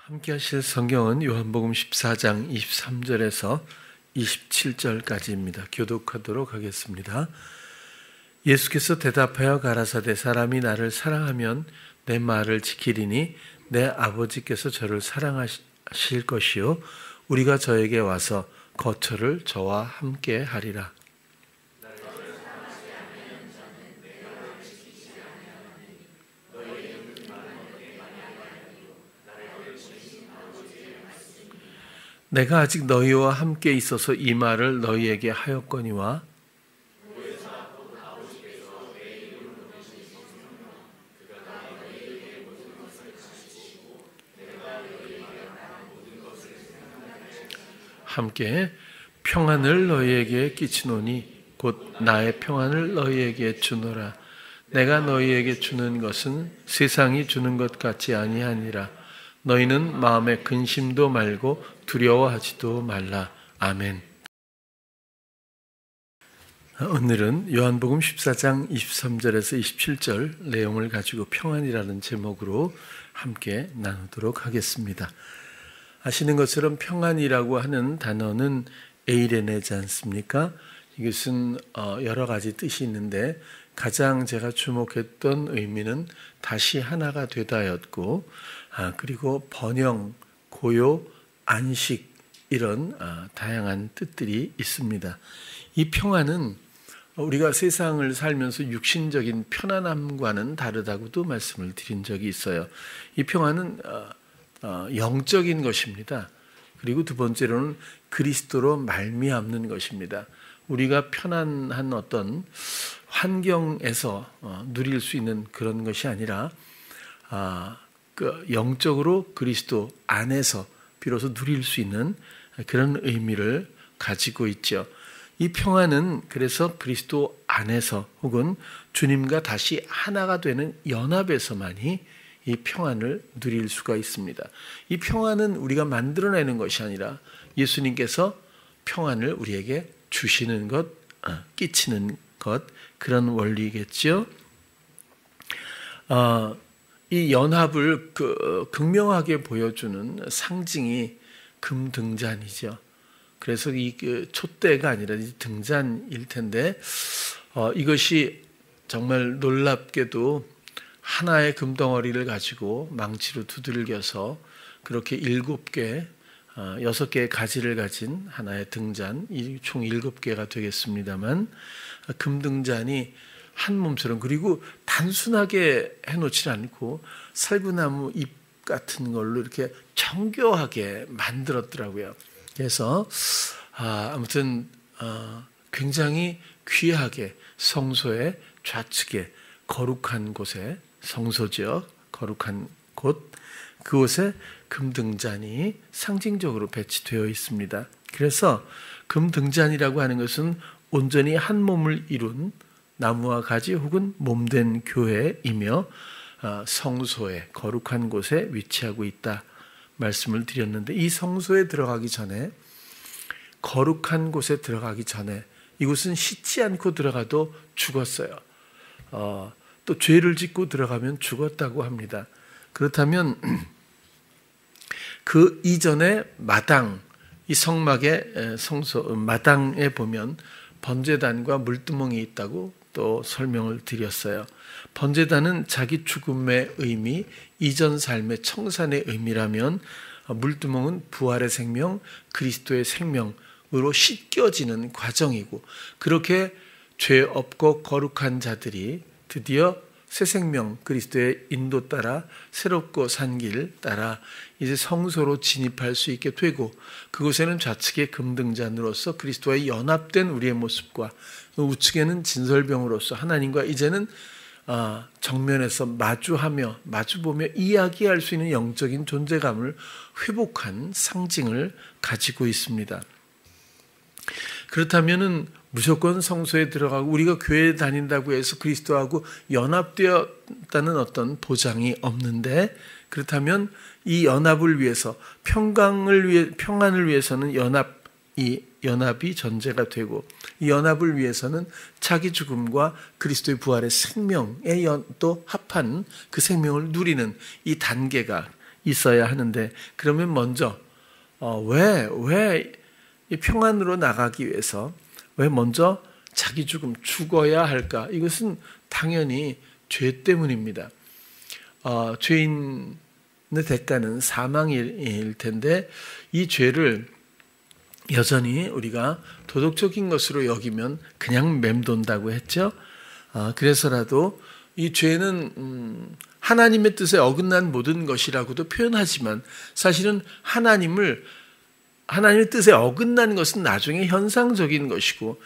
함께 하실 성경은 요한복음 14장 23절에서 27절까지입니다. 교독하도록 하겠습니다. 예수께서 대답하여 가라사대 사람이 나를 사랑하면 내 말을 지키리니 내 아버지께서 저를 사랑하실 것이요 우리가 저에게 와서 거처를 저와 함께 하리라. 내가 아직 너희와 함께 있어서 이 말을 너희에게 하였거니와 함께 평안을 너희에게 끼치노니 곧 나의 평안을 너희에게 주노라. 내가 너희에게 주는 것은 세상이 주는 것 같지 아니하니라. 너희는 마음에 근심도 말고 두려워하지도 말라. 아멘. 오늘은 요한복음 14장 23절에서 27절 내용을 가지고 평안이라는 제목으로 함께 나누도록 하겠습니다. 아시는 것처럼 평안이라고 하는 단어는 에이레네지 않습니까? 이것은 여러 가지 뜻이 있는데 가장 제가 주목했던 의미는 다시 하나가 되다였고, 그리고 번영, 고요, 안식 이런 다양한 뜻들이 있습니다. 이 평안은 우리가 세상을 살면서 육신적인 편안함과는 다르다고도 말씀을 드린 적이 있어요. 이 평안은 영적인 것입니다. 그리고 두 번째로는 그리스도로 말미암는 것입니다. 우리가 편안한 어떤 환경에서 누릴 수 있는 그런 것이 아니라 영적으로 그리스도 안에서 비로소 누릴 수 있는 그런 의미를 가지고 있죠. 이 평안은 그래서 그리스도 안에서 혹은 주님과 다시 하나가 되는 연합에서만이 이 평안을 누릴 수가 있습니다. 이 평안은 우리가 만들어내는 것이 아니라 예수님께서 평안을 우리에게 주시는 것, 끼치는 것, 그런 원리겠죠. 이 연합을 극명하게 보여주는 상징이 금등잔이죠. 그래서 이 촛대가 아니라 등잔일 텐데 이것이 정말 놀랍게도 하나의 금덩어리를 가지고 망치로 두들겨서 그렇게 7개, 6개의 가지를 가진 하나의 등잔, 총 7개가 되겠습니다만 금등잔이 한 몸처럼, 그리고 단순하게 해놓지 않고 살구나무 잎 같은 걸로 이렇게 정교하게 만들었더라고요. 그래서 아무튼 굉장히 귀하게 성소의 좌측에 거룩한 곳에, 성소죠, 거룩한 곳, 그곳에 금등잔이 상징적으로 배치되어 있습니다. 그래서 금등잔이라고 하는 것은 온전히 한 몸을 이룬 나무와 가지 혹은 몸된 교회이며 성소에, 거룩한 곳에 위치하고 있다 말씀을 드렸는데, 이 성소에 들어가기 전에, 거룩한 곳에 들어가기 전에 이곳은 씻지 않고 들어가도 죽었어요. 또 죄를 짓고 들어가면 죽었다고 합니다. 그렇다면 그 이전에 마당, 이 성막의 성소 마당에 보면 번제단과 물두멍이 있다고 또 설명을 드렸어요. 번제단은 자기 죽음의 의미, 이전 삶의 청산의 의미라면 물두멍은 부활의 생명, 그리스도의 생명으로 씻겨지는 과정이고, 그렇게 죄 없고 거룩한 자들이 드디어 새 생명, 그리스도의 인도 따라 새롭고 산 길 따라 이제 성소로 진입할 수 있게 되고, 그곳에는 좌측의 금등잔으로서 그리스도와 연합된 우리의 모습과 우측에는 진설병으로서 하나님과 이제는 정면에서 마주보며 이야기할 수 있는 영적인 존재감을 회복한 상징을 가지고 있습니다. 그렇다면은 무조건 성소에 들어가고 우리가 교회에 다닌다고 해서 그리스도하고 연합되었다는 어떤 보장이 없는데, 그렇다면 이 연합을 위해서, 평안을 위해서는 연합이 전제가 되고, 이 연합을 위해서는 자기 죽음과 그리스도의 부활의 생명에 또 합한 그 생명을 누리는 이 단계가, 있어야 하는데, 그러면 먼저 왜 이 평안으로 나가기 위해서 왜 먼저 자기 죽음 죽어야 할까? 이것은 당연히 죄 때문입니다. 죄인의 대가는 사망일 텐데 이 죄를 여전히 우리가 도덕적인 것으로 여기면 그냥 맴돈다고 했죠. 그래서라도 이 죄는 하나님의 뜻에 어긋난 모든 것이라고도 표현하지만 사실은 하나님의 뜻에 어긋난 것은 나중에 현상적인 것이고,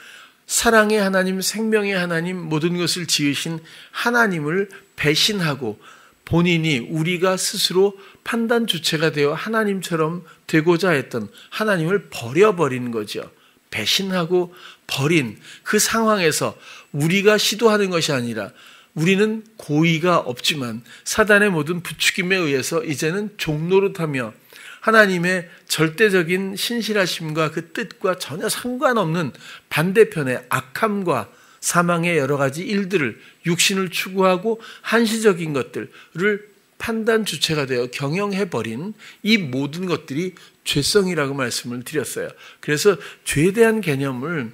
사랑의 하나님, 생명의 하나님, 모든 것을 지으신 하나님을 배신하고 본인이 우리가 스스로 판단 주체가 되어 하나님처럼 되고자 했던 하나님을 버려버리는 거죠. 배신하고 버린 그 상황에서 우리가 시도하는 것이 아니라 우리는 고의가 없지만 사단의 모든 부추김에 의해서 이제는 종노릇하며 하나님의 절대적인 신실하심과 그 뜻과 전혀 상관없는 반대편의 악함과 사망의 여러 가지 일들을, 육신을 추구하고 한시적인 것들을 판단 주체가 되어 경영해버린 이 모든 것들이 죄성이라고 말씀을 드렸어요. 그래서 죄에 대한 개념을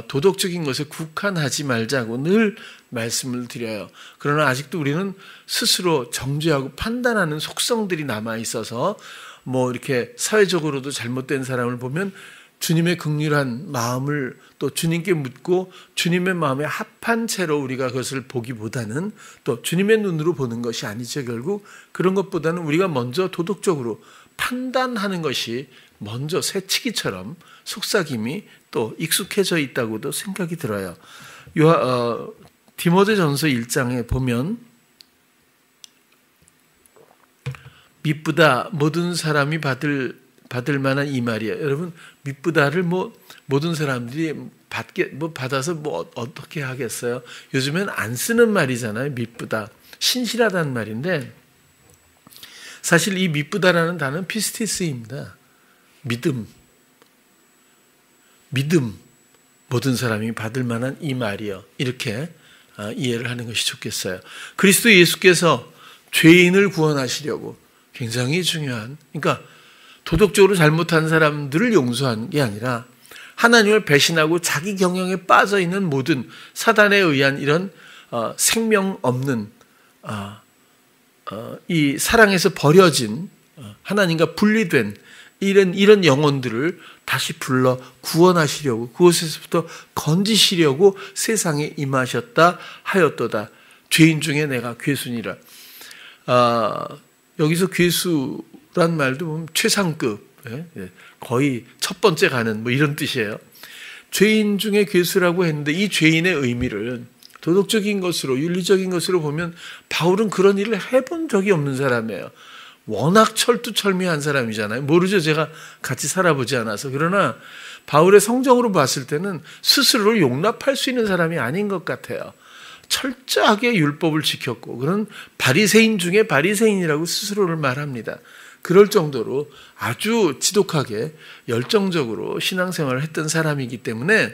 도덕적인 것에 국한하지 말자고 늘 말씀을 드려요. 그러나 아직도 우리는 스스로 정죄하고 판단하는 속성들이 남아있어서 이렇게 사회적으로도 잘못된 사람을 보면 주님의 긍휼한 마음을 또 주님께 묻고 주님의 마음에 합한 채로 우리가 그것을 보기보다는 또 주님의 눈으로 보는 것이 아니죠. 결국 그런 것보다는 우리가 먼저 도덕적으로 판단하는 것이 먼저 새치기처럼 속삭임이 또 익숙해져 있다고도 생각이 들어요. 디모데전서 1장에 보면 미쁘다 모든 사람이 받을 만한 이 말이에요. 여러분, 미쁘다를 모든 사람들이 받아서 어떻게 하겠어요? 요즘엔 안 쓰는 말이잖아요. 미쁘다, 신실하다는 말인데 사실 이 미쁘다라는 단어는 피스티스입니다. 믿음, 모든 사람이 받을 만한 이 말이요. 이렇게 이해를 하는 것이 좋겠어요. 그리스도 예수께서 죄인을 구원하시려고 굉장히 중요한, 그러니까 도덕적으로 잘못한 사람들을 용서한 게 아니라 하나님을 배신하고 자기 경영에 빠져 있는 모든 사단에 의한 이런 생명 없는 이 사랑에서 버려진 하나님과 분리된 이런 영혼들을 다시 불러 구원하시려고, 그곳에서부터 건지시려고 세상에 임하셨다 하였도다. 죄인 중에 내가 괴순이라. 여기서 괴수란 말도 보면 최상급, 거의 첫 번째 가는 이런 뜻이에요. 죄인 중에 괴수라고 했는데 이 죄인의 의미를 도덕적인 것으로, 윤리적인 것으로 보면 바울은 그런 일을 해본 적이 없는 사람이에요. 워낙 철두철미한 사람이잖아요. 모르죠. 제가 같이 살아보지 않아서. 그러나 바울의 성정으로 봤을 때는 스스로를 용납할 수 있는 사람이 아닌 것 같아요. 철저하게 율법을 지켰고 그런 바리새인 중에 바리새인이라고 스스로를 말합니다. 그럴 정도로 아주 지독하게 열정적으로 신앙생활을 했던 사람이기 때문에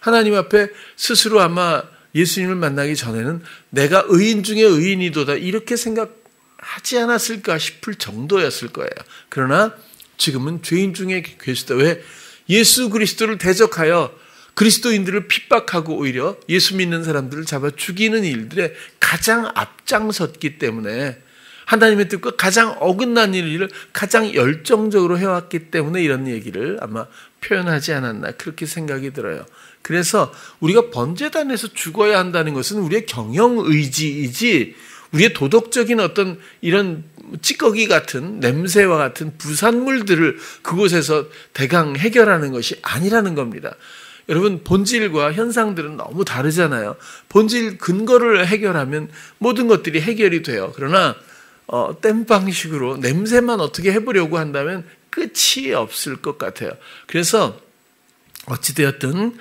하나님 앞에 스스로 아마 예수님을 만나기 전에는 내가 의인 중에 의인이도다 이렇게 생각하지 않았을까 싶을 정도였을 거예요. 그러나 지금은 죄인 중에 괴수다. 왜? 예수 그리스도를 대적하여 그리스도인들을 핍박하고 오히려 예수 믿는 사람들을 잡아 죽이는 일들에 가장 앞장섰기 때문에, 하나님의 뜻과 가장 어긋난 일을 가장 열정적으로 해왔기 때문에 이런 얘기를 아마 표현하지 않았나 그렇게 생각이 들어요. 그래서 우리가 번제단에서 죽어야 한다는 것은 우리의 경영의지이지 우리의 도덕적인 어떤 이런 찌꺼기 같은 냄새와 같은 부산물들을 그곳에서 대강 해결하는 것이 아니라는 겁니다. 여러분, 본질과 현상들은 너무 다르잖아요. 본질 근거를 해결하면 모든 것들이 해결이 돼요. 그러나 땜방식으로 냄새만 어떻게 해보려고 한다면 끝이 없을 것 같아요. 그래서 어찌되었든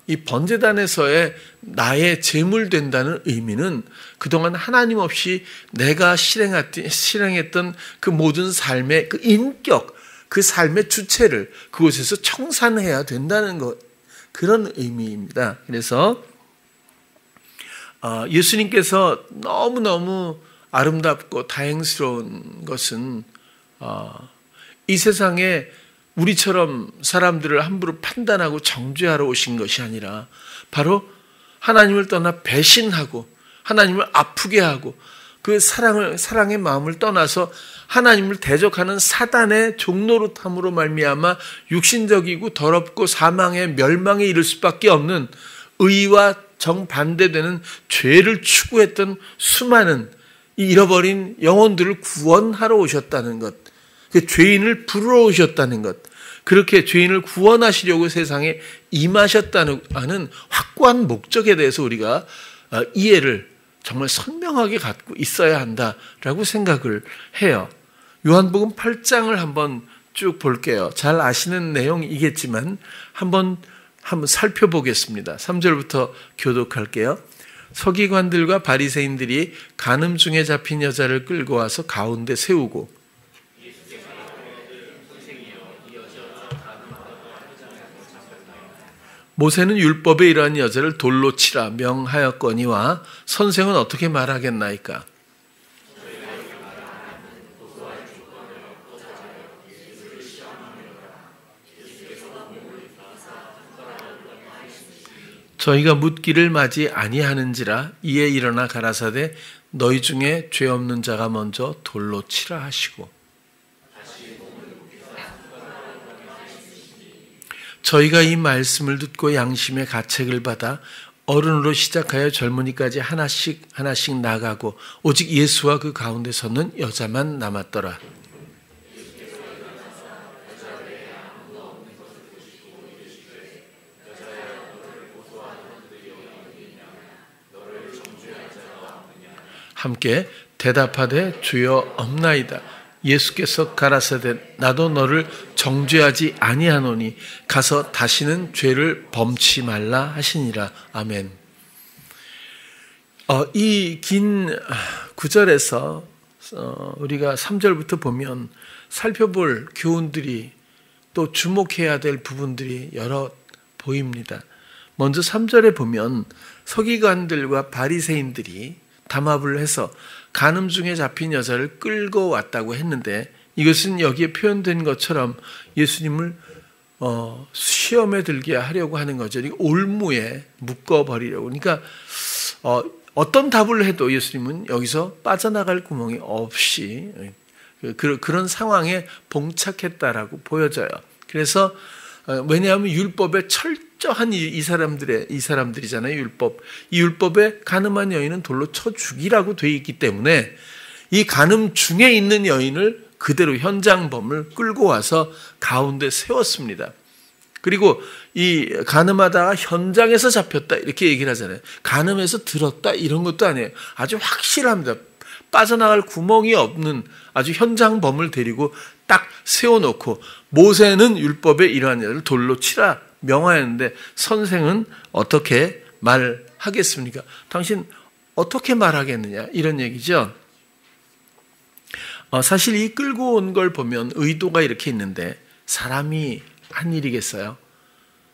이 번제단에서의 나의 제물 된다는 의미는 그동안 하나님 없이 내가 실행했던 그 모든 삶의 그 인격, 그 삶의 주체를 그곳에서 청산해야 된다는 것, 그런 의미입니다. 그래서 예수님께서 너무너무 아름답고 다행스러운 것은 이 세상에 우리처럼 사람들을 함부로 판단하고 정죄하러 오신 것이 아니라 바로 하나님을 떠나 배신하고 하나님을 아프게 하고 그 사랑의 마음을 떠나서 하나님을 대적하는 사단의 종노릇함으로 말미암아 육신적이고 더럽고 사망의 멸망에 이를 수밖에 없는 의와 정반대되는 죄를 추구했던 수많은 이 잃어버린 영혼들을 구원하러 오셨다는 것, 그 죄인을 부르러 오셨다는 것, 그렇게 죄인을 구원하시려고 세상에 임하셨다는 확고한 목적에 대해서 우리가 이해를 정말 선명하게 갖고 있어야 한다라고 생각을 해요. 요한복음 8장을 한번 쭉 볼게요. 잘 아시는 내용이겠지만 한번 살펴보겠습니다. 3절부터 교독할게요. 서기관들과 바리새인들이 간음 중에 잡힌 여자를 끌고 와서 가운데 세우고 모세는 율법에 이러한 여자를 돌로 치라 명하였거니와 선생은 어떻게 말하겠나이까? 저희가 묻기를 맞이 아니하는지라 이에 일어나 가라사대 너희 중에 죄 없는 자가 먼저 돌로 치라 하시고 저희가 이 말씀을 듣고 양심의 가책을 받아 어른으로 시작하여 젊은이까지 하나씩 나가고 오직 예수와 그 가운데 서는 여자만 남았더라. 함께 대답하되 주여 없나이다. 예수께서 가라사대 나도 너를 정죄하지 아니하노니 가서 다시는 죄를 범치 말라 하시니라. 아멘. 이 긴 구절에서 우리가 3절부터 보면 살펴볼 교훈들이 또 주목해야 될 부분들이 여러 보입니다. 먼저 3절에 보면 서기관들과 바리새인들이 담합을 해서 간음 중에 잡힌 여자를 끌고 왔다고 했는데 이것은 여기에 표현된 것처럼 예수님을 시험에 들게 하려고 하는 거죠. 올무에 묶어버리려고. 그러니까 어떤 답을 해도 예수님은 여기서 빠져나갈 구멍이 없이 그런 상황에 봉착했다라고 보여져요. 그래서 왜냐하면 율법에 철저한 이 사람들이잖아요. 이 율법에 간음한 여인은 돌로 쳐 죽이라고 되어 있기 때문에 이 간음 중에 있는 여인을 그대로 현장범을 끌고 와서 가운데 세웠습니다. 그리고 이 간음하다가 현장에서 잡혔다 이렇게 얘기를 하잖아요. 간음해서 들었다 이런 것도 아니에요. 아주 확실합니다. 빠져나갈 구멍이 없는 아주 현장범을 데리고 딱 세워놓고 모세는 율법에 이러한 여자를 돌로 치라 명하였는데 선생은 어떻게 말하겠습니까? 당신 어떻게 말하겠느냐 이런 얘기죠. 사실 이 끌고 온 걸 보면 의도가 이렇게 있는데 사람이 한 일이겠어요?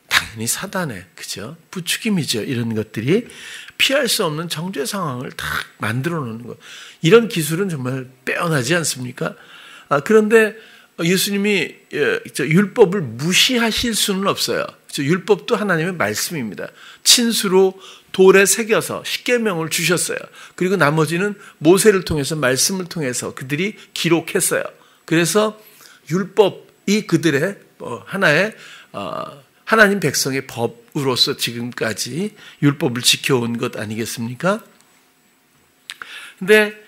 당연히 사단의 그죠? 부추김이죠. 이런 것들이 피할 수 없는 정죄 상황을 다 만들어 놓는 것. 이런 기술은 정말 빼어나지 않습니까? 그런데 예수님이 율법을 무시하실 수는 없어요. 율법도 하나님의 말씀입니다. 친수로 돌에 새겨서 십계명을 주셨어요. 그리고 나머지는 모세를 통해서 말씀을 통해서 그들이 기록했어요. 그래서 율법이 그들의 하나의 하나님 백성의 법으로서 지금까지 율법을 지켜온 것 아니겠습니까? 근데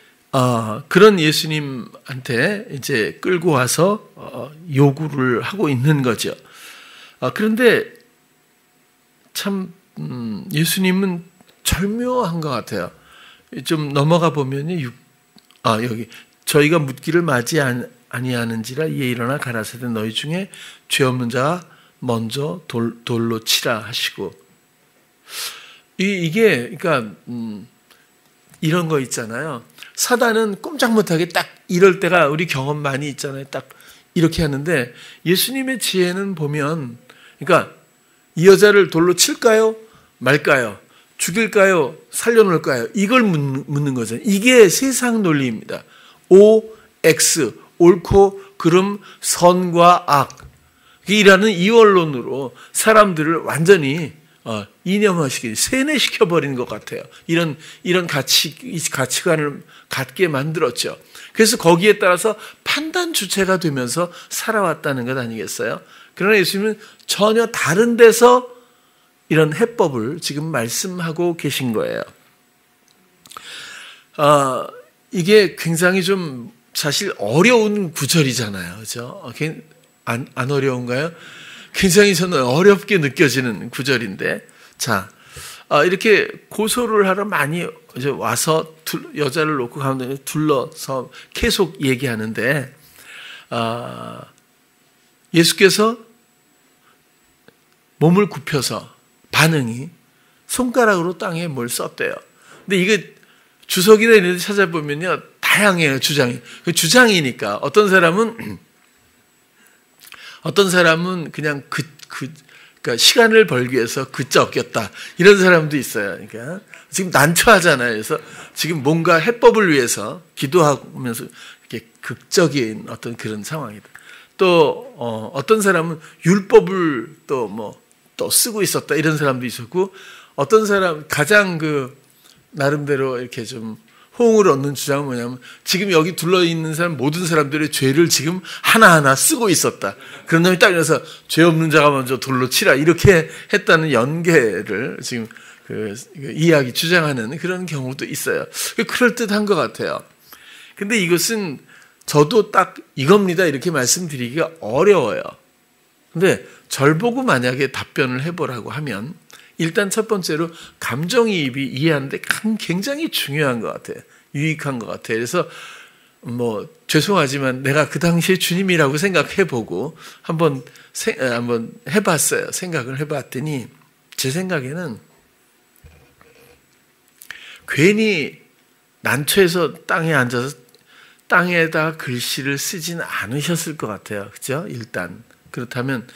그런 예수님한테 이제 끌고 와서 요구를 하고 있는 거죠. 그런데 참 예수님은 절묘한 것 같아요. 좀 넘어가 보면요, 여기 저희가 묻기를 맞이 아니하는지라 이에 일어나 가라사대 너희 중에 죄 없는 자가 먼저 돌로 치라 하시고 이게 그러니까 이런 거 있잖아요. 사단은 꼼짝 못하게 딱 이럴 때가 우리 경험 많이 있잖아요. 딱 이렇게 하는데 예수님의 지혜는 보면 그러니까 이 여자를 돌로 칠까요? 말까요? 죽일까요? 살려놓을까요? 이걸 묻는 거죠. 이게 세상 논리입니다. O, X, 옳고 그름, 선과 악 이라는 이원론으로 사람들을 완전히 세뇌시켜버리는 것 같아요. 이런 가치관을 갖게 만들었죠. 그래서 거기에 따라서 판단 주체가 되면서 살아왔다는 것 아니겠어요? 그러나 예수님은 전혀 다른 데서 이런 해법을 지금 말씀하고 계신 거예요. 이게 굉장히 좀 사실 어려운 구절이잖아요. 그죠? 안 어려운가요? 굉장히 저는 어렵게 느껴지는 구절인데, 자, 이렇게 고소를 하러 많이 이제 와서 여자를 놓고 가운데 둘러서 계속 얘기하는데, 예수께서 몸을 굽혀서 반응이 손가락으로 땅에 뭘 썼대요. 근데 이게 주석이나 이런 데 찾아보면요, 다양해요, 주장이. 그 주장이니까 어떤 사람은 그냥 그러니까 시간을 벌기 위해서 글자 었다 이런 사람도 있어요. 그러니까 지금 난처하잖아요. 그래서 지금 뭔가 해법을 위해서 기도하면서 이렇게 극적인 어떤 그런 상황이다. 또 어떤 사람은 율법을 또 쓰고 있었다 이런 사람도 있었고, 어떤 사람 가장 나름대로 이렇게 좀 호응을 얻는 주장은 뭐냐면 지금 여기 둘러 있는 사람 모든 사람들의 죄를 지금 하나하나 쓰고 있었다. 그런 놈이 딱 그래서 죄 없는 자가 먼저 돌로 치라 이렇게 했다는 연계를 지금 이야기 주장하는 그런 경우도 있어요. 그럴듯한 것 같아요. 근데 이것은 저도 딱 이겁니다 이렇게 말씀드리기가 어려워요. 근데 절 보고 만약에 답변을 해보라고 하면 일단 첫 번째로 감정이입이 이해하는데 굉장히 중요한 것 같아요. 유익한 것 같아요. 그래서 죄송하지만 내가 그 당시에 주님이라고 생각해보고 한번 해봤어요. 생각을 해봤더니 제 생각에는 괜히 난처해서 땅에 앉아서 땅에다 글씨를 쓰진 않으셨을 것 같아요. 그죠? 일단 그렇다면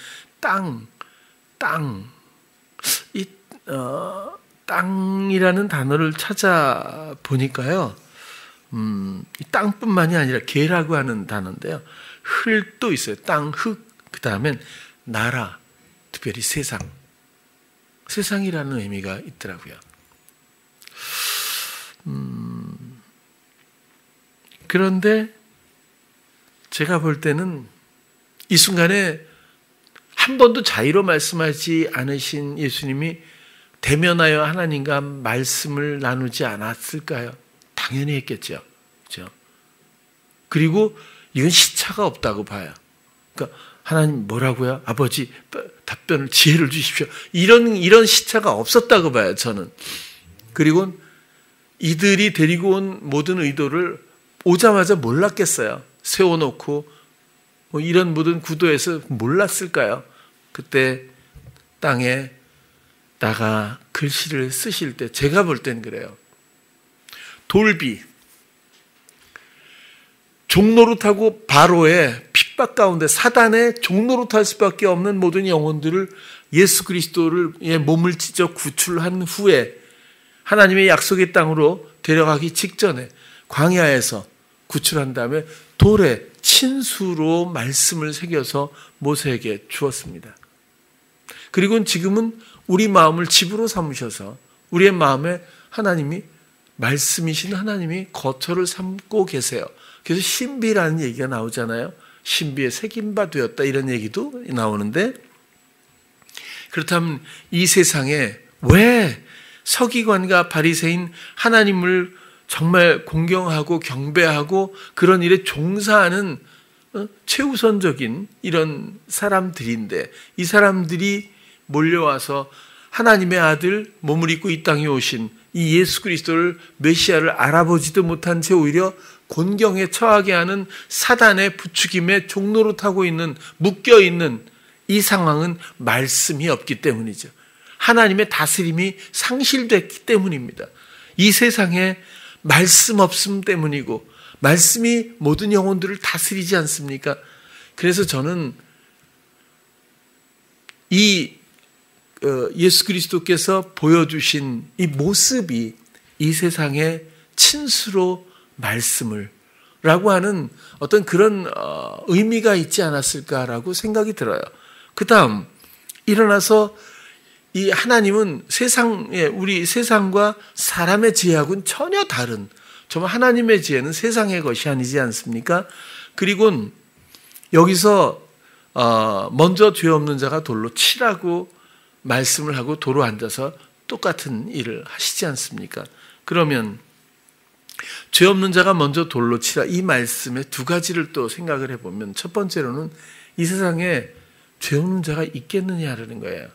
땅이라는 단어를 찾아보니까요, 이 땅뿐만이 아니라 개라고 하는 단어인데요, 흙도 있어요. 땅, 흙, 그 다음엔 나라, 특별히 세상이라는 의미가 있더라고요. 그런데 제가 볼 때는 이 순간에 한 번도 자의로 말씀하지 않으신 예수님이 대면하여 하나님과 말씀을 나누지 않았을까요? 당연히 했겠죠. 그렇죠? 그리고 이건 시차가 없다고 봐요. 그러니까 하나님 뭐라고요? 아버지 답변을 지혜를 주십시오. 이런 시차가 없었다고 봐요. 저는. 그리고 이들이 데리고 온 모든 의도를 오자마자 몰랐겠어요. 세워놓고 이런 모든 구도에서 몰랐을까요? 그때 땅에다가 글씨를 쓰실 때 제가 볼 땐 그래요. 돌비, 종노릇하고 바로의 핍박 가운데 사단의 종노릇할 수밖에 없는 모든 영혼들을 예수 그리스도의 몸을 찢어 구출한 후에 하나님의 약속의 땅으로 데려가기 직전에 광야에서 구출한 다음에 돌에 친수로 말씀을 새겨서 모세에게 주었습니다. 그리고 지금은 우리 마음을 집으로 삼으셔서 우리의 마음에 하나님이 말씀이신 하나님이 거처를 삼고 계세요. 그래서 신비라는 얘기가 나오잖아요. 신비에 새김바 되었다 이런 얘기도 나오는데, 그렇다면 이 세상에 왜 서기관과 바리새인 하나님을 정말 공경하고 경배하고 그런 일에 종사하는 최우선적인 이런 사람들인데, 이 사람들이 몰려와서 하나님의 아들 몸을 입고 이 땅에 오신 이 예수 그리스도를 메시아를 알아보지도 못한 채 오히려 곤경에 처하게 하는 사단의 부추김에 종노릇하고 있는, 묶여있는 이 상황은 말씀이 없기 때문이죠. 하나님의 다스림이 상실됐기 때문입니다. 이 세상에 말씀 없음 때문이고 말씀이 모든 영혼들을 다스리지 않습니까? 그래서 저는 이 예수 그리스도께서 보여주신 이 모습이 이 세상에 친수로 말씀을 라고 하는 어떤 그런 의미가 있지 않았을까라고 생각이 들어요. 그 다음 일어나서 이 하나님은 우리 세상과 사람의 지혜하고는 전혀 다른, 정말 하나님의 지혜는 세상의 것이 아니지 않습니까? 그리고 여기서 먼저 죄 없는 자가 돌로 치라고 말씀을 하고 도로 앉아서 똑같은 일을 하시지 않습니까? 그러면 죄 없는 자가 먼저 돌로 치라, 이 말씀에 두 가지를 또 생각을 해보면, 첫 번째로는 이 세상에 죄 없는 자가 있겠느냐라는 거예요.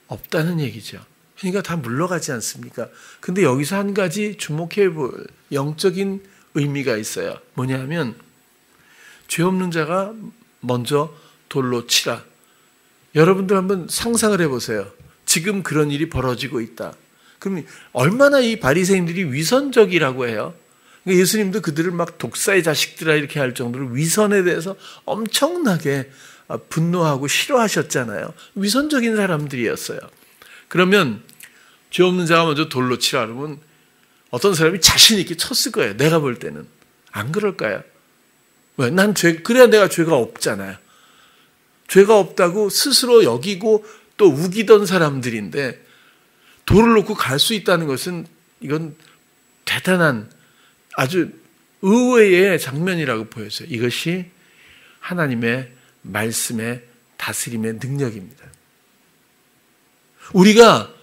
없다는 얘기죠. 그러니까 다 물러가지 않습니까? 근데 여기서 한 가지 주목해 볼 영적인 의미가 있어요. 뭐냐면 죄 없는 자가 먼저 돌로 치라. 여러분들 한번 상상을 해보세요. 지금 그런 일이 벌어지고 있다. 그럼 얼마나 이 바리새인들이 위선적이라고 해요. 그러니까 예수님도 그들을 막 독사의 자식들아 이렇게 할 정도로 위선에 대해서 엄청나게 분노하고 싫어하셨잖아요. 위선적인 사람들이었어요. 그러면 죄 없는 자가 먼저 돌로 치라 그러면 어떤 사람이 자신 있게 쳤을 거예요. 내가 볼 때는. 안 그럴까요? 왜? 그래야 내가 죄가 없잖아요. 죄가 없다고 스스로 여기고 또 우기던 사람들인데 돌을 놓고 갈 수 있다는 것은 이건 대단한 아주 의외의 장면이라고 보여져요. 이것이 하나님의 말씀의 다스림의 능력입니다. 우리가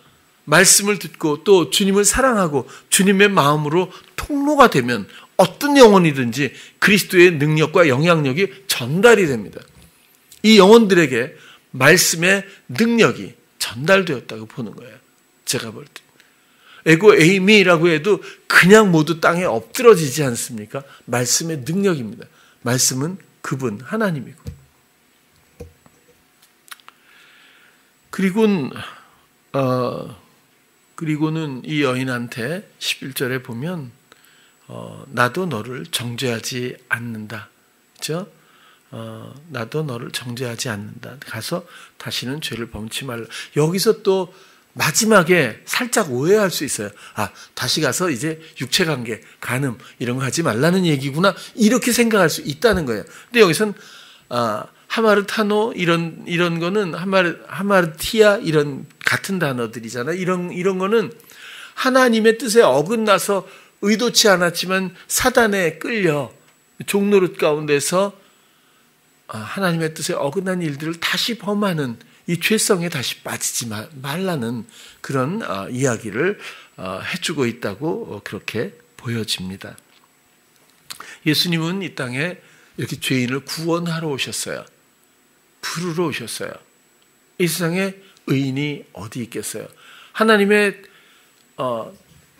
말씀을 듣고 또 주님을 사랑하고 주님의 마음으로 통로가 되면 어떤 영혼이든지 그리스도의 능력과 영향력이 전달이 됩니다. 이 영혼들에게 말씀의 능력이 전달되었다고 보는 거예요. 제가 볼 때. 에고 에이미라고 해도 그냥 모두 땅에 엎드러지지 않습니까? 말씀의 능력입니다. 말씀은 그분 하나님이고. 그리고는 이 여인한테 11절에 보면 나도 너를 정죄하지 않는다. 그렇죠? 나도 너를 정죄하지 않는다. 가서 다시는 죄를 범치 말라. 여기서 또 마지막에 살짝 오해할 수 있어요. 다시 가서 이제 육체관계, 간음 이런 거 하지 말라는 얘기구나. 이렇게 생각할 수 있다는 거예요. 근데 여기서는 하마르타노 이런 거는 하마르티아 이런 같은 단어들이잖아요. 이런 거는 하나님의 뜻에 어긋나서 의도치 않았지만 사단에 끌려 종노릇 가운데서 하나님의 뜻에 어긋난 일들을 다시 범하는 이 죄성에 다시 빠지지 말라는 그런 이야기를 해주고 있다고 그렇게 보여집니다. 예수님은 이 땅에 이렇게 죄인을 구원하러 오셨어요. 부르러 오셨어요. 이 세상에 의인이 어디 있겠어요? 하나님의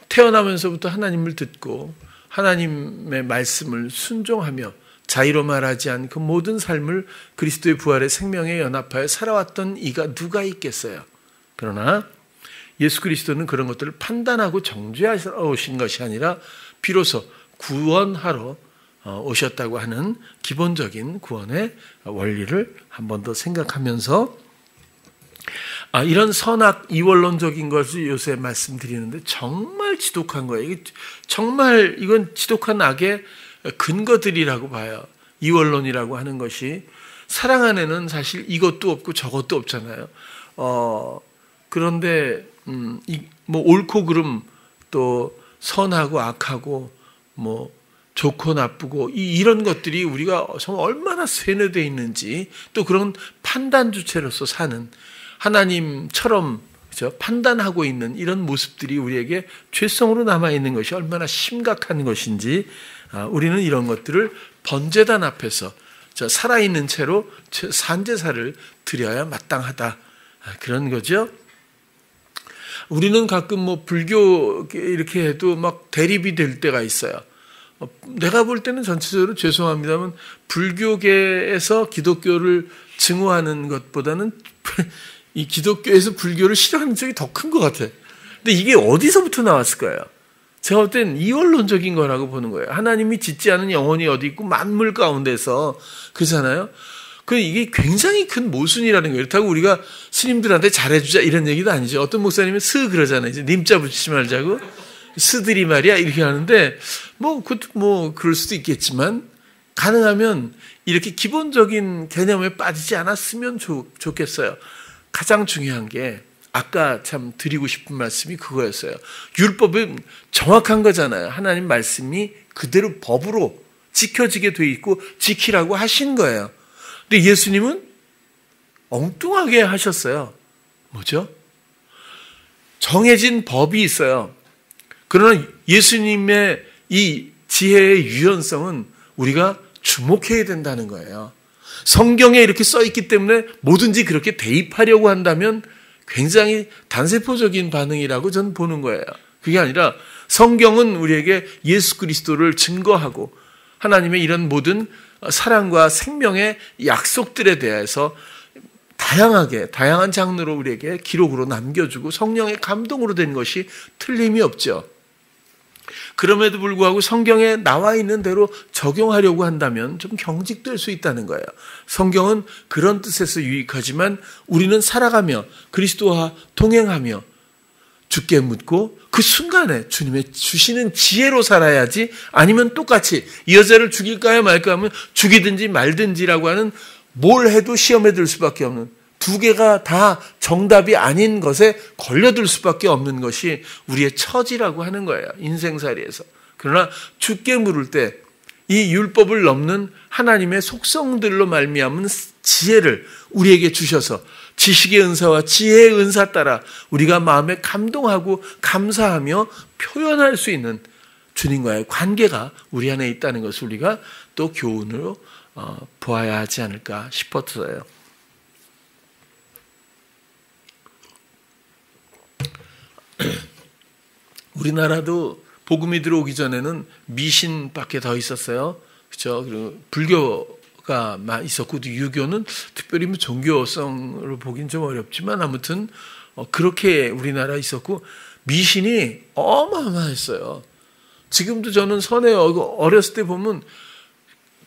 태어나면서부터 하나님을 듣고 하나님의 말씀을 순종하며 자의로 말하지 않은 그 모든 삶을 그리스도의 부활의 생명에 연합하여 살아왔던 이가 누가 있겠어요? 그러나 예수 그리스도는 그런 것들을 판단하고 정죄하러 오신 것이 아니라 비로소 구원하러 오셨다고 하는 기본적인 구원의 원리를 한 번 더 생각하면서 이런 선악 이원론적인 것을 요새 말씀드리는데 정말 지독한 거예요. 정말 이건 지독한 악의 근거들이라고 봐요. 이원론이라고 하는 것이 사랑 안에는 사실 이것도 없고 저것도 없잖아요. 그런데 뭐 옳고 그름 또 선하고 악하고 뭐 좋고 나쁘고 이런 것들이 우리가 정말 얼마나 쇠뇌되어 있는지 또 그런 판단 주체로서 사는 하나님처럼 그렇죠? 판단하고 있는 이런 모습들이 우리에게 죄성으로 남아있는 것이 얼마나 심각한 것인지 우리는 이런 것들을 번제단 앞에서 살아있는 채로 산제사를 드려야 마땅하다. 그런 거죠. 우리는 가끔 뭐 불교 이렇게 해도 막 대립이 될 때가 있어요. 내가 볼 때는 전체적으로 죄송합니다만 불교계에서 기독교를 증오하는 것보다는 이 기독교에서 불교를 싫어하는 쪽이 더 큰 것 같아요. 근데 이게 어디서부터 나왔을 거예요? 제가 볼 때는 이원론적인 거라고 보는 거예요. 하나님이 짓지 않은 영혼이 어디 있고 만물 가운데서 그렇잖아요. 이게 굉장히 큰 모순이라는 거예요. 그렇다고 우리가 스님들한테 잘해주자 이런 얘기도 아니죠. 어떤 목사님은 스 그러잖아요. 이제 님자 붙이지 말자고. 스들이 말이야 이렇게 하는데 그것도 그럴 수도 있겠지만 가능하면 이렇게 기본적인 개념에 빠지지 않았으면 좋겠어요. 가장 중요한 게 아까 참 드리고 싶은 말씀이 그거였어요. 율법은 정확한 거잖아요. 하나님 말씀이 그대로 법으로 지켜지게 돼 있고 지키라고 하신 거예요. 근데 예수님은 엉뚱하게 하셨어요. 뭐죠? 정해진 법이 있어요. 그러나 예수님의 이 지혜의 유연성은 우리가 주목해야 된다는 거예요. 성경에 이렇게 써 있기 때문에 뭐든지 그렇게 대입하려고 한다면 굉장히 단세포적인 반응이라고 저는 보는 거예요. 그게 아니라 성경은 우리에게 예수 그리스도를 증거하고 하나님의 이런 모든 사랑과 생명의 약속들에 대해서 다양한 장르로 우리에게 기록으로 남겨주고 성령의 감동으로 된 것이 틀림이 없죠. 그럼에도 불구하고 성경에 나와 있는 대로 적용하려고 한다면 좀 경직될 수 있다는 거예요. 성경은 그런 뜻에서 유익하지만 우리는 살아가며 그리스도와 동행하며 주께 묻고 그 순간에 주님의 주시는 지혜로 살아야지, 아니면 똑같이 이 여자를 죽일까요 말까 하면 죽이든지 말든지라고 하는, 뭘 해도 시험에 들 수밖에 없는, 두 개가 다 정답이 아닌 것에 걸려들 수밖에 없는 것이 우리의 처지라고 하는 거예요. 인생살이에서. 그러나 주께 물을 때 이 율법을 넘는 하나님의 속성들로 말미암은 지혜를 우리에게 주셔서 지식의 은사와 지혜의 은사 따라 우리가 마음에 감동하고 감사하며 표현할 수 있는 주님과의 관계가 우리 안에 있다는 것을 우리가 또 교훈으로 보아야 하지 않을까 싶었어요. 우리나라도 복음이 들어오기 전에는 미신밖에 더 있었어요. 그렇죠? 그리고 불교가 있었고, 유교는 특별히 종교성으로 보긴 좀 어렵지만 아무튼 그렇게 우리나라 있었고, 미신이 어마어마했어요. 지금도 저는 선에 어렸을 때 보면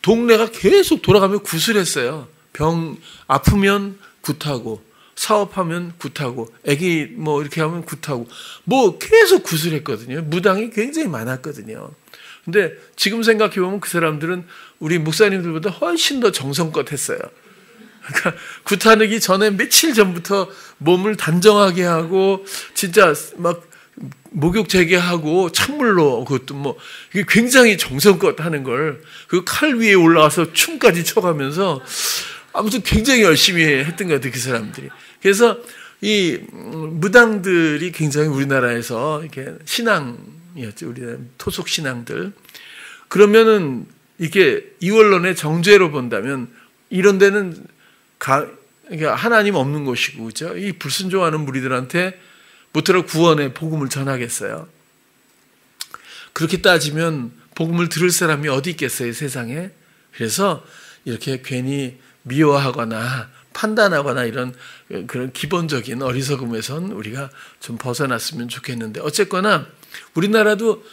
동네가 계속 돌아가며 구슬했어요. 병 아프면 굿하고, 사업하면 굿하고, 애기 이렇게 하면 굿하고, 계속 구슬했거든요. 무당이 굉장히 많았거든요. 근데 지금 생각해보면 그 사람들은 우리 목사님들보다 훨씬 더 정성껏 했어요. 그러니까 굿하기 전에 며칠 전부터 몸을 단정하게 하고, 진짜 목욕 재개하고 찬물로, 그것도 이게 굉장히 정성껏 하는 걸, 그 칼 위에 올라와서 춤까지 춰가면서 아무튼 굉장히 열심히 했던 것 같아요, 그 사람들이. 그래서 이 무당들이 굉장히 우리나라에서 이렇게 신앙이었죠. 우리나라 토속 신앙들. 그러면은 이게 이원론의 정죄로 본다면 이런 데는 그러니까 하나님 없는 곳이고, 그죠? 이 불순종하는 무리들한테 모쪼록 구원의 복음을 전하겠어요. 그렇게 따지면 복음을 들을 사람이 어디 있겠어요, 세상에? 그래서 이렇게 괜히 미워하거나 판단하거나 이런 그런 기본적인 어리석음에선 우리가 좀 벗어났으면 좋겠는데, 어쨌거나 우리나라도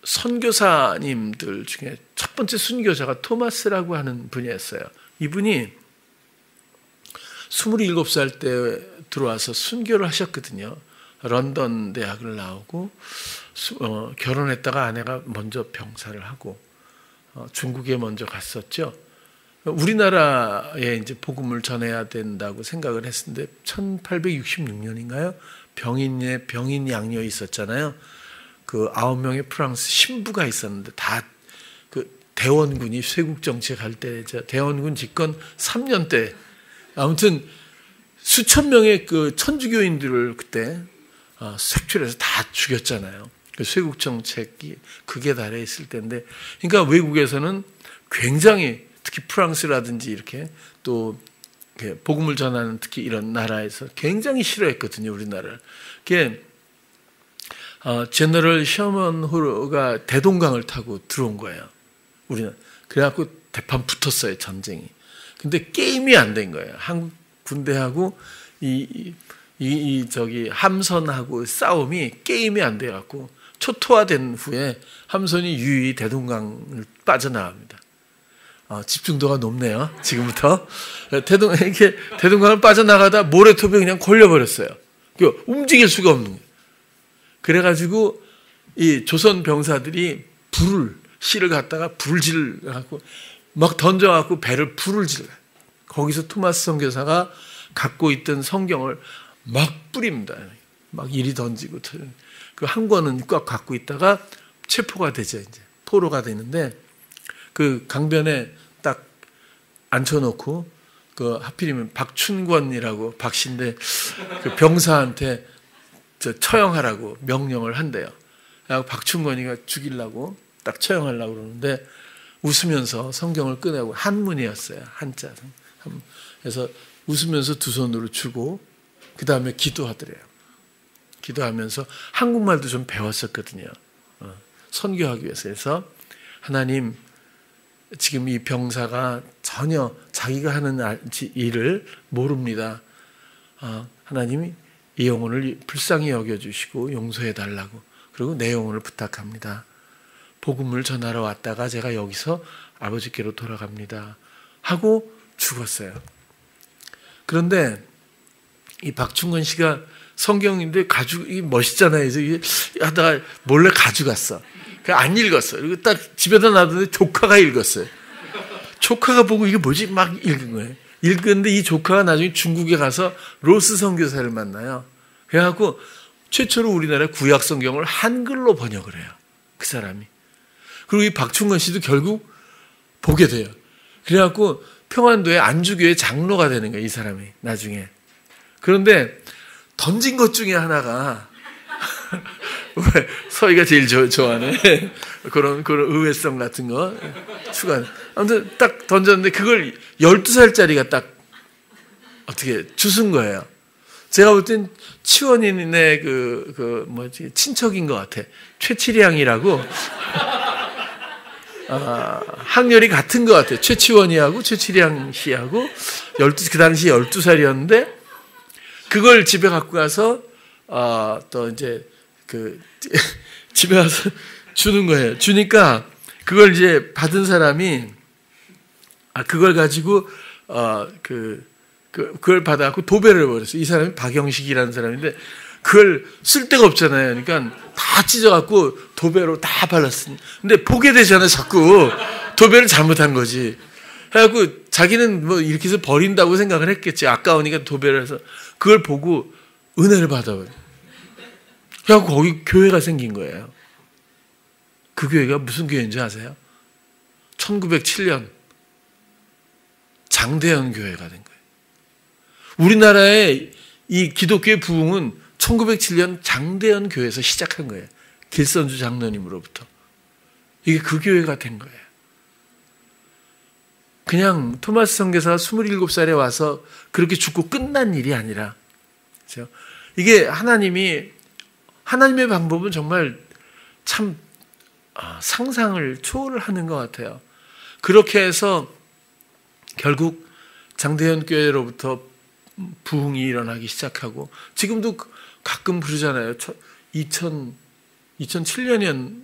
선교사님들 중에 첫 번째 순교자가 토마스라고 하는 분이었어요. 이분이 27살 때 들어와서 순교를 하셨거든요. 런던 대학을 나오고 결혼했다가 아내가 먼저 병사를 하고 중국에 먼저 갔었죠. 우리나라에 이제 복음을 전해야 된다고 생각을 했는데 1866년인가요? 병인 양녀 있었잖아요. 그 9명의 프랑스 신부가 있었는데 다 그 대원군이 쇄국 정치할 때 대원군 집권 3년 때 아무튼 수천 명의 그 천주교인들을 그때 색출해서 다 죽였잖아요. 그 쇄국 정책이 극에 달해 있을 때인데, 그러니까 외국에서는 굉장히 특히 프랑스라든지 이렇게 또 복음을 전하는 특히 이런 나라에서 굉장히 싫어했거든요, 우리나라를. 그게 제너럴 셔먼호가 대동강을 타고 들어온 거예요, 우리는. 그래갖고 대판 붙었어요, 전쟁이. 근데 게임이 안 된 거예요. 한국 군대하고 저기 함선하고 싸움이 게임이 안 돼갖고 초토화된 후에 함선이 유유히 대동강을 빠져나갑니다. 집중도가 높네요. 지금부터 이렇게 대동강을 빠져나가다 모래톱에 그냥 걸려버렸어요. 움직일 수가 없는 거예요. 그래가지고 이 조선 병사들이 실을 갖다가 불을 질러갖고 막 던져갖고 배를 불을 질러요. 거기서 토마스 선교사가 갖고 있던 성경을 막 뿌립니다. 막 이리 던지고 그 한 권은 꽉 갖고 있다가 체포가 되죠. 이제 포로가 되는데 그 강변에 딱 앉혀놓고 그 하필이면 박춘권이라고 박씨인데 그 병사한테 처형하라고 명령을 한대요. 박춘권이가 죽이려고 딱 처형하려고 그러는데 웃으면서 성경을 꺼내고 한문이었어요. 한자. 그래서 웃으면서 두 손으로 주고 그 다음에 기도하더래요. 기도하면서 한국말도 좀 배웠었거든요. 선교하기 위해서. 그래서 하나님, 지금 이 병사가 전혀 자기가 하는 일을 모릅니다. 하나님이 이 영혼을 불쌍히 여겨주시고 용서해 달라고. 그리고 내 영혼을 부탁합니다. 복음을 전하러 왔다가 제가 여기서 아버지께로 돌아갑니다. 하고 죽었어요. 그런데 이 박충건 씨가 성경인데 멋있잖아요. 하다가 몰래 가져갔어. 안 읽었어. 그리고 딱 집에다 놔뒀는데 조카가 읽었어요. 조카가 보고 이게 뭐지? 막 읽은 거예요. 읽었는데 이 조카가 나중에 중국에 가서 로스 선교사를 만나요. 그래갖고 최초로 우리나라 구약 성경을 한글로 번역을 해요. 그 사람이. 그리고 이 박충건 씨도 결국 보게 돼요. 그래갖고 평안도의 안주교회 장로가 되는 거예요. 이 사람이 나중에. 그런데 던진 것 중에 하나가 왜 서희가 제일 좋아하는 그런 의외성 같은 거 추가. 아무튼 딱 던졌는데 그걸 12살짜리가 딱 어떻게 주순 거예요. 제가 볼 땐 치원인의 친척인 것 같아. 최치량이라고. 학렬이 같은 것 같아. 최치원이하고 최치량 씨하고 그 당시 12살이었는데 그걸 집에 갖고 가서 또 이제 집에 가서 주는 거예요. 주니까 그걸 이제 받은 사람이 그걸 가지고 그걸 받아갖고 도배를 해버렸어요. 이 사람이 박영식이라는 사람인데 그걸 쓸 데가 없잖아요. 그러니까 다 찢어갖고 도배로 다 발랐어요. 근데 보게 되잖아요. 자꾸 도배를 잘못한 거지. 그래갖고 자기는 뭐 이렇게 해서 버린다고 생각을 했겠지. 아까우니까 도배를 해서 그걸 보고 은혜를 받아버려요. 그래갖고 거기 교회가 생긴 거예요. 그 교회가 무슨 교회인지 아세요? 1907년 장대현 교회가 된 거예요. 우리나라의 이 기독교의 부흥은 1907년 장대현 교회에서 시작한 거예요. 길선주 장로님으로부터. 이게 그 교회가 된 거예요. 그냥 토마스 선교사가 27살에 와서 그렇게 죽고 끝난 일이 아니라, 그렇죠? 이게 하나님의 방법은 정말 참 상상을 초월하는 것 같아요. 그렇게 해서 결국 장대현 교회로부터 부흥이 일어나기 시작하고, 지금도 가끔 부르잖아요. 2007년이면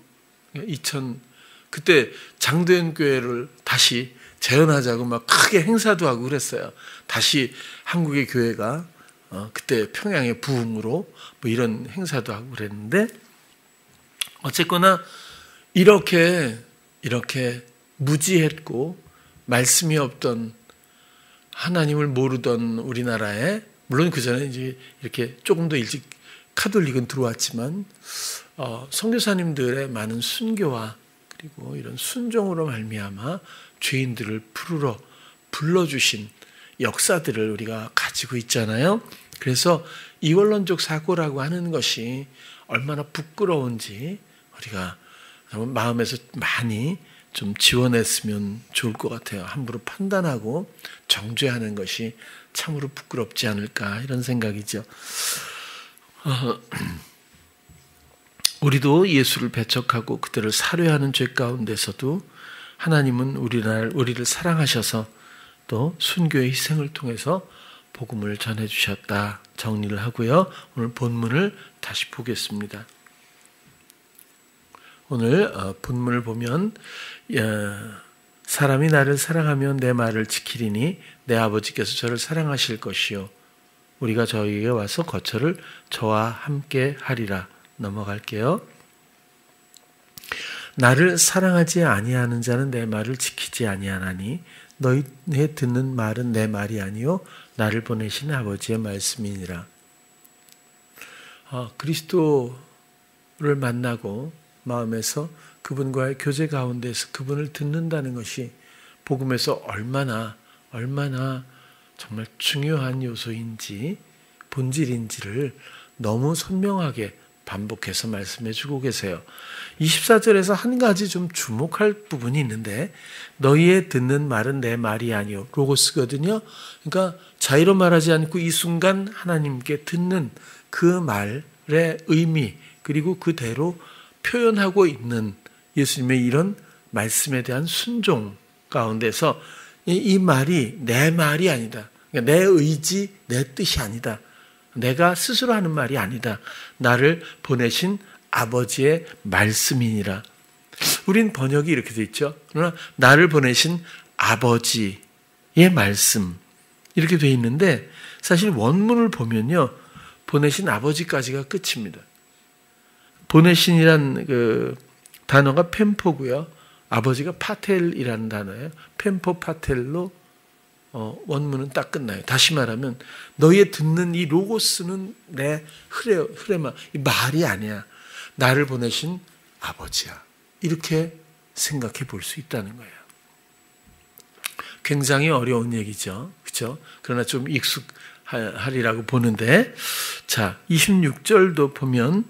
그때 장대현 교회를 다시 재현하자고 막 크게 행사도 하고 그랬어요. 다시 한국의 교회가 그때 평양의 부흥으로 뭐 이런 행사도 하고 그랬는데, 어쨌거나 이렇게 무지했고 말씀이 없던, 하나님을 모르던 우리나라에, 물론 그 전에 이제 이렇게 조금 더 일찍 카톨릭은 들어왔지만 선교사님들의 많은 순교와 그리고 이런 순종으로 말미암아 죄인들을 불러주신 역사들을 우리가 가지고 있잖아요. 그래서 이원론적 사고라고 하는 것이 얼마나 부끄러운지 우리가 마음에서 많이 좀 지원했으면 좋을 것 같아요. 함부로 판단하고 정죄하는 것이 참으로 부끄럽지 않을까, 이런 생각이죠. 우리도 예수를 배척하고 그들을 살해하는 죄 가운데서도 하나님은 우리를 사랑하셔서 또 순교의 희생을 통해서 복음을 전해주셨다, 정리를 하고요. 오늘 본문을 다시 보겠습니다. 오늘 본문을 보면 사람이 나를 사랑하면 내 말을 지키리니 내 아버지께서 저를 사랑하실 것이요 우리가 저에게 와서 거처를 저와 함께 하리라. 넘어갈게요. 나를 사랑하지 아니하는 자는 내 말을 지키지 아니하나니 너희의 듣는 말은 내 말이 아니요 나를 보내신 아버지의 말씀이니라. 그리스도를 만나고 마음에서 그분과의 교제 가운데서 그분을 듣는다는 것이 복음에서 얼마나 정말 중요한 요소인지 본질인지를 너무 선명하게 반복해서 말씀해 주고 계세요. 24절에서 한 가지 좀 주목할 부분이 있는데 너희의 듣는 말은 내 말이 아니요 로고스거든요. 그러니까 자의로 말하지 않고 이 순간 하나님께 듣는 그 말의 의미 그리고 그대로 표현하고 있는 예수님의 이런 말씀에 대한 순종 가운데서 이 말이 내 말이 아니다. 그러니까 내 의지, 내 뜻이 아니다. 내가 스스로 하는 말이 아니다. 나를 보내신 아버지의 말씀이니라. 우린 번역이 이렇게 돼 있죠. 그러나 나를 보내신 아버지의 말씀 이렇게 돼 있는데 사실 원문을 보면요. 보내신 아버지까지가 끝입니다. 보내신이란 그 단어가 펜포고요. 아버지가 파텔이라는 단어예요. 펜포 파텔로 원문은 딱 끝나요. 다시 말하면 너희의 듣는 이 로고스는 내 흐레마 이 말이 아니야. 나를 보내신 아버지야. 이렇게 생각해 볼 수 있다는 거예요. 굉장히 어려운 얘기죠. 그렇죠? 그러나 좀 익숙하리라고 보는데 자 26절도 보면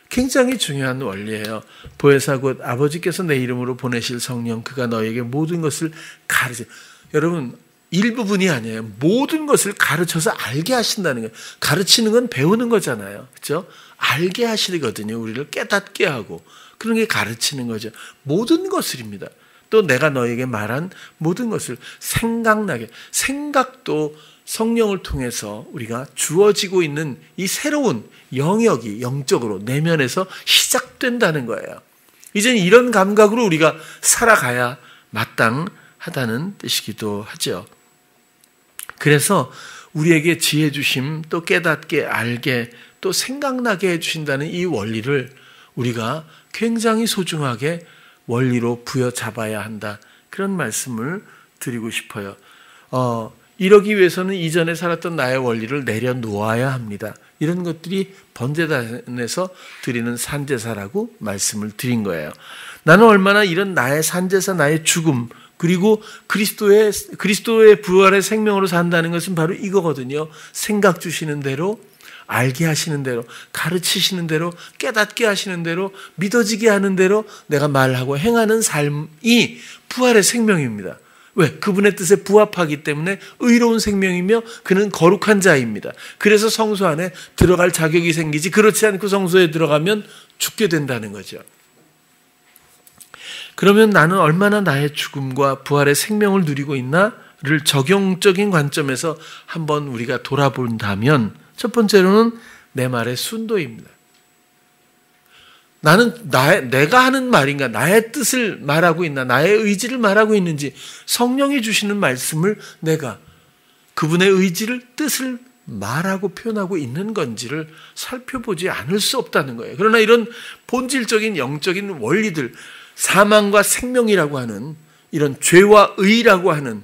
굉장히 중요한 원리예요. 보혜사 곧 아버지께서 내 이름으로 보내실 성령 그가 너에게 모든 것을 가르쳐. 여러분 일부분이 아니에요. 모든 것을 가르쳐서 알게 하신다는 거예요. 가르치는 건 배우는 거잖아요. 그렇죠? 알게 하시거든요. 우리를 깨닫게 하고 그런 게 가르치는 거죠. 모든 것을입니다. 또 내가 너에게 말한 모든 것을 생각나게 생각도 성령을 통해서 우리가 주어지고 있는 이 새로운 영역이 영적으로 내면에서 시작된다는 거예요. 이제는 이런 감각으로 우리가 살아가야 마땅하다는 뜻이기도 하죠. 그래서 우리에게 지혜 주심 또 깨닫게 알게 또 생각나게 해주신다는 이 원리를 우리가 굉장히 소중하게 원리로 부여잡아야 한다. 그런 말씀을 드리고 싶어요. 이러기 위해서는 이전에 살았던 나의 원리를 내려놓아야 합니다. 이런 것들이 번제단에서 드리는 산제사라고 말씀을 드린 거예요. 나는 얼마나 이런 나의 산제사, 나의 죽음, 그리고 그리스도의 부활의 생명으로 산다는 것은 바로 이거거든요. 생각 주시는 대로, 알게 하시는 대로, 가르치시는 대로, 깨닫게 하시는 대로, 믿어지게 하는 대로 내가 말하고 행하는 삶이 부활의 생명입니다. 왜? 그분의 뜻에 부합하기 때문에 의로운 생명이며 그는 거룩한 자입니다. 그래서 성소 안에 들어갈 자격이 생기지 그렇지 않고 성소에 들어가면 죽게 된다는 거죠. 그러면 나는 얼마나 나의 죽음과 부활의 생명을 누리고 있나를 적용적인 관점에서 한번 우리가 돌아본다면 첫 번째로는 내 말의 순도입니다. 나는 내가 하는 말인가, 나의 뜻을 말하고 있나, 나의 의지를 말하고 있는지 성령이 주시는 말씀을 내가 그분의 의지를, 뜻을 말하고 표현하고 있는 건지를 살펴보지 않을 수 없다는 거예요. 그러나 이런 본질적인 영적인 원리들, 사망과 생명이라고 하는 이런 죄와 의라고 하는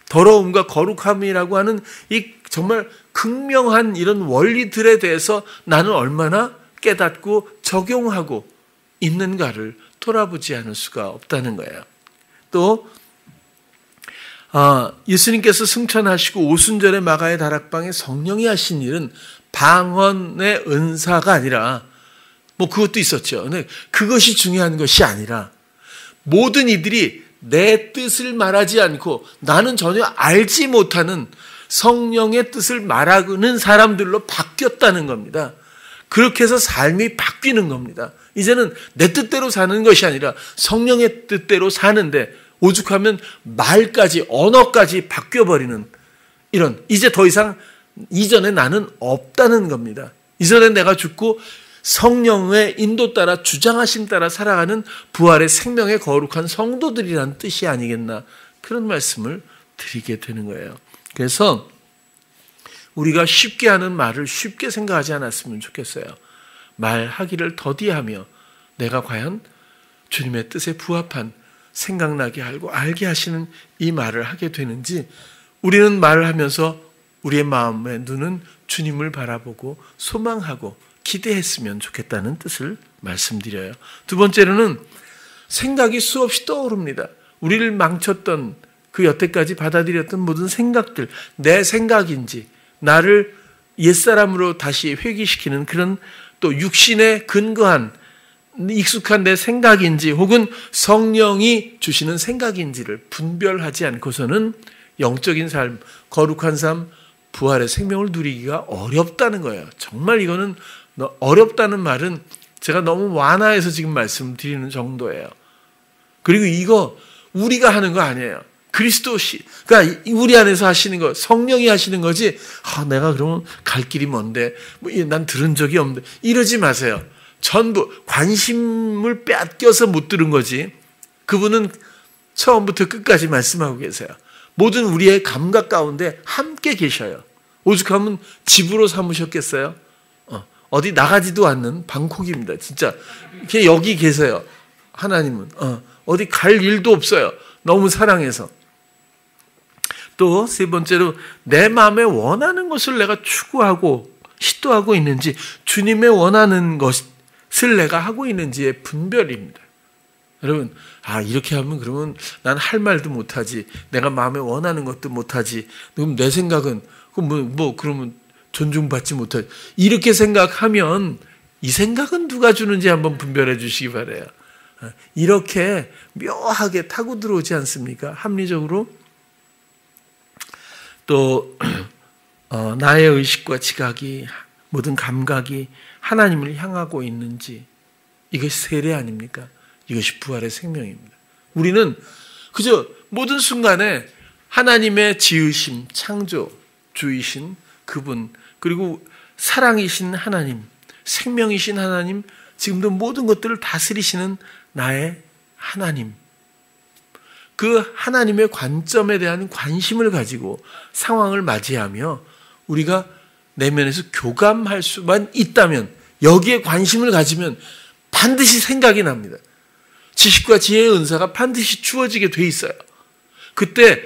더러움과 거룩함이라고 하는 이 정말 극명한 이런 원리들에 대해서 나는 얼마나 깨닫고 적용하고 있는가를 돌아보지 않을 수가 없다는 거예요. 또 예수님께서 승천하시고 오순절에 마가의 다락방에 성령이 하신 일은 방언의 은사가 아니라 뭐 그것도 있었죠. 근데 그것이 중요한 것이 아니라 모든 이들이 내 뜻을 말하지 않고 나는 전혀 알지 못하는 성령의 뜻을 말하는 사람들로 바뀌었다는 겁니다. 그렇게 해서 삶이 바뀌는 겁니다. 이제는 내 뜻대로 사는 것이 아니라 성령의 뜻대로 사는데 오죽하면 말까지 언어까지 바뀌어버리는 이런 이제 더 이상 이전에 나는 없다는 겁니다. 이전에 내가 죽고 성령의 인도 따라 주장하심 따라 살아가는 부활의 생명의 거룩한 성도들이란 뜻이 아니겠나, 그런 말씀을 드리게 되는 거예요. 그래서 우리가 쉽게 하는 말을 쉽게 생각하지 않았으면 좋겠어요. 말하기를 더디하며 내가 과연 주님의 뜻에 부합한 생각나게 하고 알게 하시는 이 말을 하게 되는지, 우리는 말을 하면서 우리의 마음의 눈은 주님을 바라보고 소망하고 기대했으면 좋겠다는 뜻을 말씀드려요. 두 번째로는 생각이 수없이 떠오릅니다. 우리를 망쳤던 그 여태까지 받아들였던 모든 생각들, 내 생각인지 나를 옛사람으로 다시 회귀시키는 그런 또 육신에 근거한 익숙한 내 생각인지 혹은 성령이 주시는 생각인지를 분별하지 않고서는 영적인 삶, 거룩한 삶, 부활의 생명을 누리기가 어렵다는 거예요. 정말 이거는 어렵다는 말은 제가 너무 완화해서 지금 말씀드리는 정도예요. 그리고 이거 우리가 하는 거 아니에요. 그리스도시, 그러니까 우리 안에서 하시는 거, 성령이 하시는 거지. 내가 그러면 갈 길이 먼데, 난 들은 적이 없는데, 이러지 마세요. 전부 관심을 빼앗겨서 못 들은 거지. 그분은 처음부터 끝까지 말씀하고 계세요. 모든 우리의 감각 가운데 함께 계셔요. 오죽하면 집으로 삼으셨겠어요? 어디 나가지도 않는 방콕입니다. 진짜 그냥 여기 계세요. 하나님은 어디 갈 일도 없어요. 너무 사랑해서. 또 세 번째로 내 마음에 원하는 것을 내가 추구하고 시도하고 있는지, 주님의 원하는 것을 내가 하고 있는지의 분별입니다. 여러분, 이렇게 하면 그러면 난 할 말도 못하지, 내가 마음에 원하는 것도 못하지, 그럼 내 생각은 그러면 존중받지 못하지, 이렇게 생각하면 이 생각은 누가 주는지 한번 분별해 주시기 바라요. 이렇게 묘하게 타고 들어오지 않습니까? 합리적으로. 또 나의 의식과 지각이, 모든 감각이 하나님을 향하고 있는지, 이것이 세례 아닙니까? 이것이 부활의 생명입니다. 우리는 그저 모든 순간에 하나님의 지으심, 창조주이신 그분, 그리고 사랑이신 하나님, 생명이신 하나님, 지금도 모든 것들을 다스리시는 나의 하나님, 그 하나님의 관점에 대한 관심을 가지고 상황을 맞이하며 우리가 내면에서 교감할 수만 있다면, 여기에 관심을 가지면 반드시 생각이 납니다. 지식과 지혜의 은사가 반드시 주어지게 돼 있어요. 그때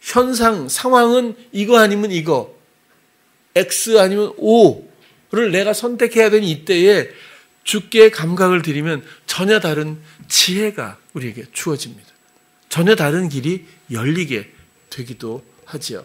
현상, 상황은 이거 아니면 이거, X 아니면 O를 내가 선택해야 되는 이때에 주께 감각을 드리면 전혀 다른 지혜가 우리에게 주어집니다. 전혀 다른 길이 열리게 되기도 하지요.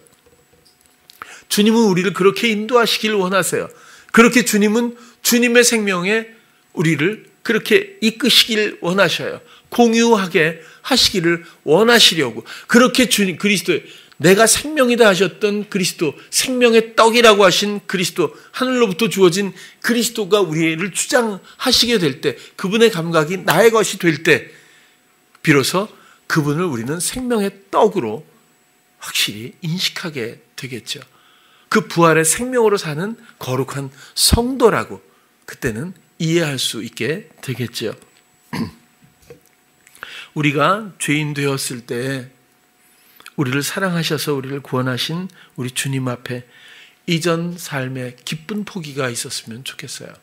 주님은 우리를 그렇게 인도하시기를 원하세요. 그렇게 주님은 주님의 생명에 우리를 그렇게 이끄시길 원하셔요. 공유하게 하시기를 원하시려고. 그렇게 주님, 그리스도의, 내가 생명이다 하셨던 그리스도, 생명의 떡이라고 하신 그리스도, 하늘로부터 주어진 그리스도가 우리를 주장하시게 될 때, 그분의 감각이 나의 것이 될 때, 비로소 그분을 우리는 생명의 떡으로 확실히 인식하게 되겠죠. 그 부활의 생명으로 사는 거룩한 성도라고 그때는 이해할 수 있게 되겠죠. 우리가 죄인 되었을 때 우리를 사랑하셔서 우리를 구원하신 우리 주님 앞에 이전 삶의 기쁜 포기가 있었으면 좋겠어요.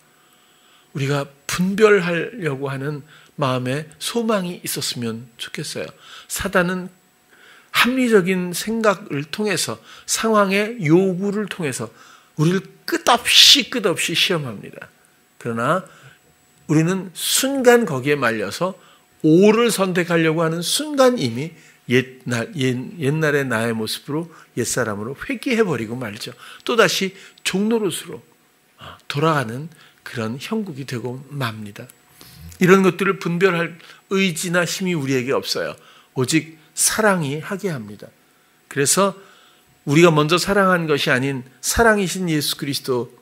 우리가 분별하려고 하는 마음에 소망이 있었으면 좋겠어요. 사단은 합리적인 생각을 통해서, 상황의 요구를 통해서 우리를 끝없이 시험합니다. 그러나 우리는 순간 거기에 말려서 오를 선택하려고 하는 순간 이미 옛날의 나의 모습으로, 옛사람으로 회귀해버리고 말죠. 또다시 종노릇으로 돌아가는 그런 형국이 되고 맙니다. 이런 것들을 분별할 의지나 힘이 우리에게 없어요. 오직 사랑이 하게 합니다. 그래서 우리가 먼저 사랑한 것이 아닌 사랑이신 예수 그리스도,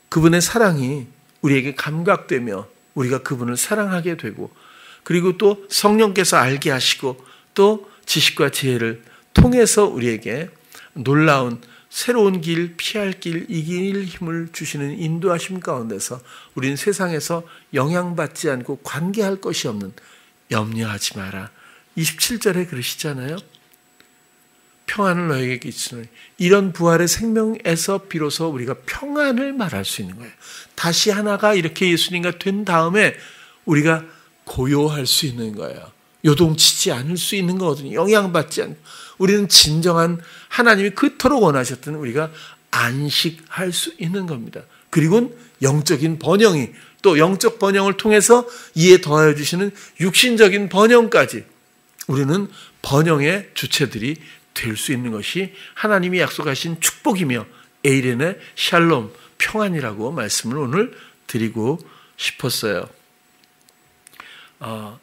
그분의 사랑이 우리에게 감각되며 우리가 그분을 사랑하게 되고, 그리고 또 성령께서 알게 하시고 또 지식과 지혜를 통해서 우리에게 놀라운 새로운 길, 피할 길, 이길 힘을 주시는 인도하심 가운데서 우리는 세상에서 영향받지 않고 관계할 것이 없는, 염려하지 마라. 27절에 그러시잖아요. 평안을 너에게 있으니, 이런 부활의 생명에서 비로소 우리가 평안을 말할 수 있는 거예요. 다시 하나가 이렇게 예수님과 된 다음에 우리가 고요할 수 있는 거예요. 요동치지 않을 수 있는 거거든요. 영향받지 않고. 우리는 진정한 하나님이 그토록 원하셨던 우리가 안식할 수 있는 겁니다. 그리고 영적인 번영이, 또 영적 번영을 통해서 이에 더하여 주시는 육신적인 번영까지 우리는 번영의 주체들이 될 수 있는 것이 하나님이 약속하신 축복이며 에이렌의 샬롬, 평안이라고 말씀을 오늘 드리고 싶었어요.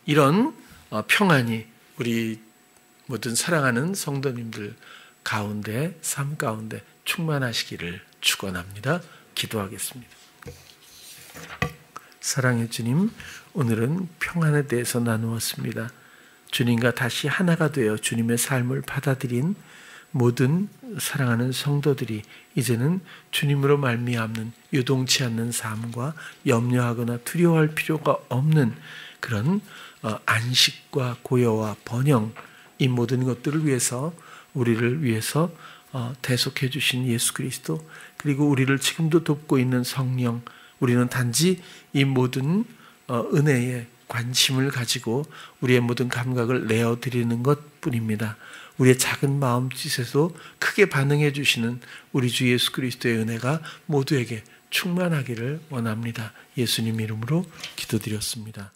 이런 평안이 우리 모든 사랑하는 성도님들 가운데, 삶 가운데 충만하시기를 축원합니다. 기도하겠습니다. 사랑의 주님, 오늘은 평안에 대해서 나누었습니다. 주님과 다시 하나가 되어 주님의 삶을 받아들인 모든 사랑하는 성도들이 이제는 주님으로 말미암는 유동치 않는 삶과 염려하거나 두려워할 필요가 없는 그런 안식과 고요와 번영, 이 모든 것들을 위해서, 우리를 위해서 대속해 주신 예수 그리스도, 그리고 우리를 지금도 돕고 있는 성령, 우리는 단지 이 모든 은혜에 관심을 가지고 우리의 모든 감각을 내어드리는 것뿐입니다. 우리의 작은 마음짓에도 크게 반응해 주시는 우리 주 예수 그리스도의 은혜가 모두에게 충만하기를 원합니다. 예수님 이름으로 기도드렸습니다.